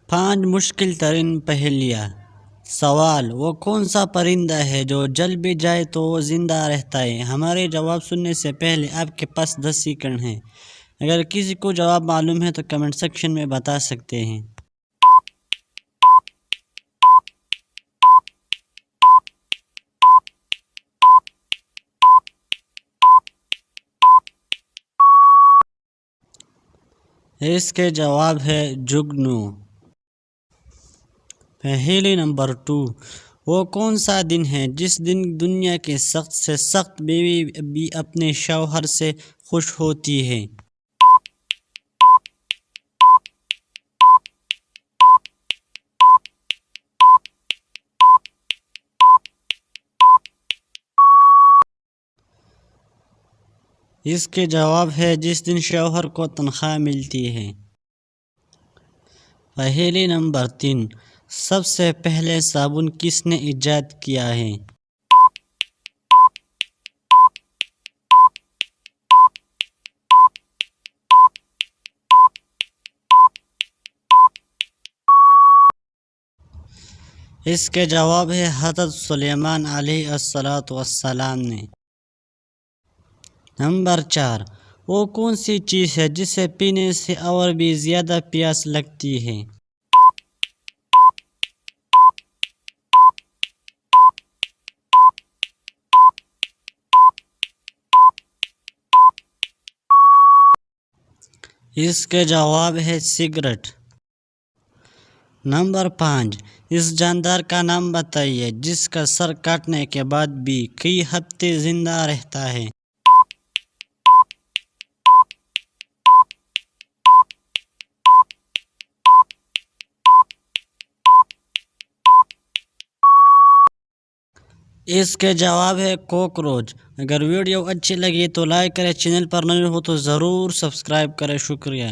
5 مشکل ترین پہیلیاں۔ سوال: وہ کون سا پرندہ ہے جو جل بھی جائے تو وہ زندہ رہتا ہے؟ ہمارے جواب سننے سے پہلے آپ کے پاس 10 سیکنڈ ہیں۔ اگر کسی کو جواب معلوم ہے تو کمنٹ سیکشن میں بتا سکتے ہیں۔ اس کے جواب ہے جگنو۔ پہیلی نمبر 2، وہ کون سا دن ہے جس دن دنیا کی سخت سے سخت بیوی بھی اپنے شوہر سے خوش ہوتی ہے؟ اس کے جواب ہے جس دن شوہر کو تنخواہ ملتی ہے۔ پہیلی نمبر 3، سب سے پہلے صابن کس نے ایجاد کیا ہے؟ اس کے جواب ہے حضرت سلیمان علیہ السلام نے۔ نمبر 4، وہ کون سی چیز ہے جسے پینے سے اور بھی زیادہ پیاس لگتی ہے؟ اس کے جواب ہے سگریٹ۔ نمبر 5، اس جاندار کا نام بتائیے جس کا سر کاٹنے کے بعد بھی کئی ہفتے زندہ رہتا ہے۔ اس کے جواب ہے کوکروچ۔ اگر ویڈیو اچھی لگی تو لائک کریں، چینل پر نئے ہو تو ضرور سبسکرائب کریں۔ شکریہ۔